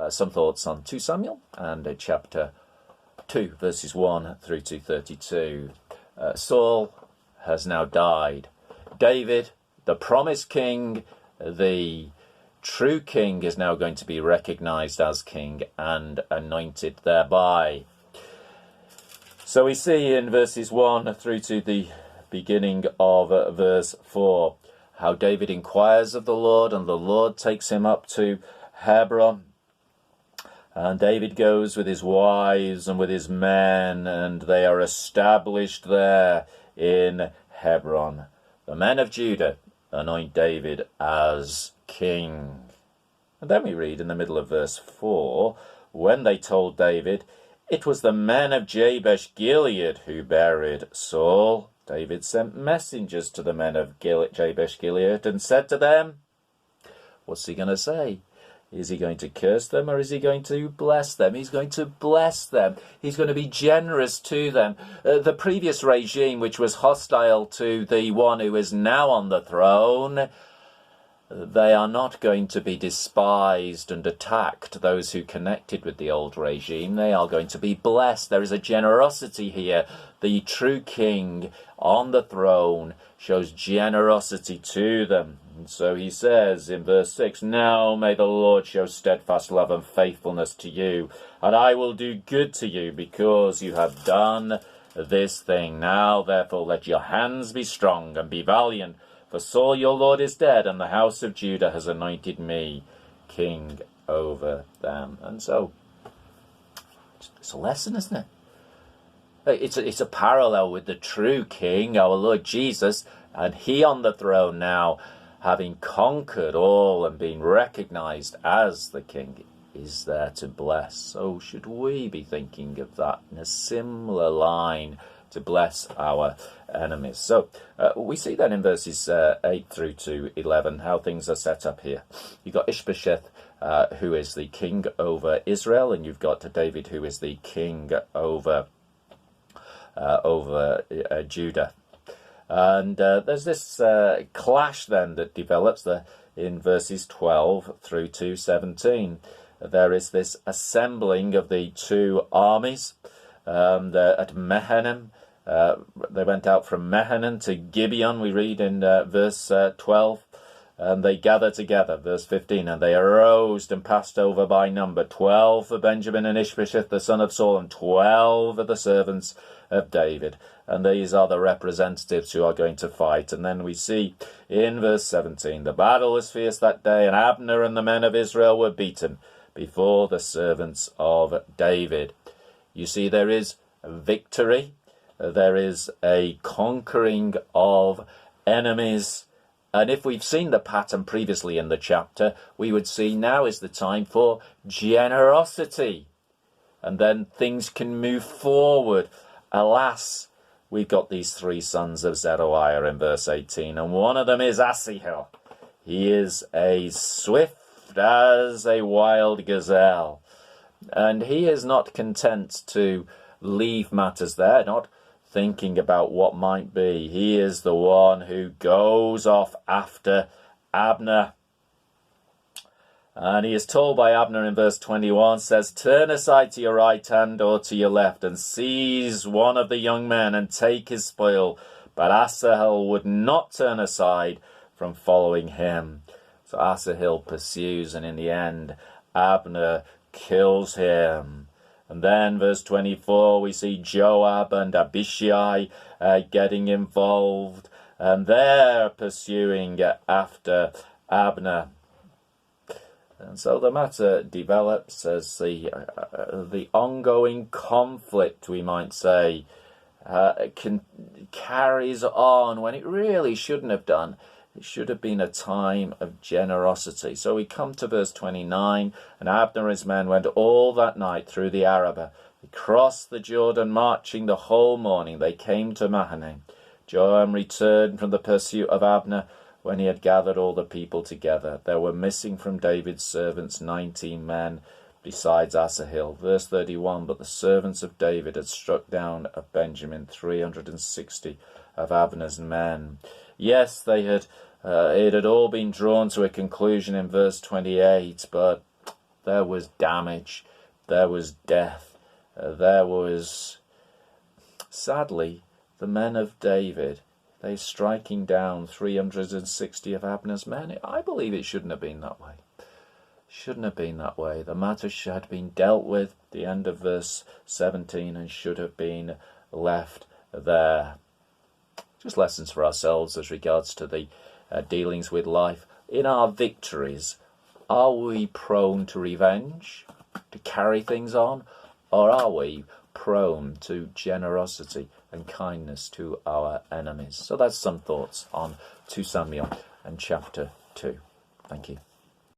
some thoughts on 2 Samuel and chapter 2, verses 1 through to 32. Saul has now died. David, the promised king, the true king, is now going to be recognized as king and anointed thereby. So we see in verses 1 through to the beginning of verse 4 how David inquires of the Lord, and the Lord takes him up to Hebron. And David goes with his wives and with his men, and they are established there in Hebron. The men of Judah anoint David as king. And then we read in the middle of verse 4, when they told David, it was the men of Jabesh Gilead who buried Saul. David sent messengers to the men of Jabesh Gilead and said to them, what's he going to say? Is he going to curse them, or is he going to bless them? He's going to bless them. He's going to be generous to them. The previous regime, which was hostile to the one who is now on the throne, they are not going to be despised and attacked, those who connected with the old regime. They are going to be blessed. There is a generosity here. The true king on the throne shows generosity to them. And so he says in verse 6, now may the Lord show steadfast love and faithfulness to you, and I will do good to you because you have done this thing. Now therefore let your hands be strong and be valiant, for Saul your Lord is dead, and the house of Judah has anointed me king over them. And so it's a lesson, isn't it? It's a parallel with the true king, our Lord Jesus, and he on the throne now, having conquered all and being recognized as the king, is there to bless. So should we be thinking of that in a similar line, to bless our enemies? So we see then in verses 8 through to 11 how things are set up here. You've got Ishbosheth, who is the king over Israel, and you've got David, who is the king over Judah. And there's this clash then that develops in verses 12 through to 17. There is this assembling of the two armies at Mahanaim. They went out from Mahanaim to Gibeon, we read in verse 12. And they gathered together, verse 15, and they arose and passed over by number, 12 for Benjamin and Ishbosheth, the son of Saul, and 12 of the servants of David. And these are the representatives who are going to fight. And then we see in verse 17, the battle was fierce that day, and Abner and the men of Israel were beaten before the servants of David. You see, there is victory. There is a conquering of enemies. And if we've seen the pattern previously in the chapter, we would see now is the time for generosity. And then things can move forward. Alas, we've got these 3 sons of Zeruiah in verse 18, and one of them is Asahel. He is as swift as a wild gazelle. And he is not content to leave matters there, not thinking about what might be. He is the one who goes off after Abner. And he is told by Abner in verse 21, says, turn aside to your right hand or to your left and seize one of the young men and take his spoil. But Asahel would not turn aside from following him. So Asahel pursues, and in the end, Abner kills him. And then verse 24, we see Joab and Abishai getting involved, and they're pursuing after Abner. And so the matter develops as the ongoing conflict, we might say, carries on when it really shouldn't have done. It should have been a time of generosity. So we come to verse 29, and Abner and his men went all that night through the Arabah. They crossed the Jordan, marching the whole morning. They came to Mahanaim. Joab returned from the pursuit of Abner when he had gathered all the people together. There were missing from David's servants 19 men, besides Asahel. Verse 31, but the servants of David had struck down of Benjamin 360 of Abner's men. Yes, it had all been drawn to a conclusion in verse 28, but there was damage, there was death, there was, sadly, the men of David, they striking down 360 of Abner's men. I believe it shouldn't have been that way. Shouldn't have been that way. The matter had been dealt with, the end of verse 17, and should have been left there. Just lessons for ourselves as regards to the dealings with life. In our victories, are we prone to revenge, to carry things on, or are we prone to generosity and kindness to our enemies? So that's some thoughts on 2 Samuel and chapter 2. Thank you.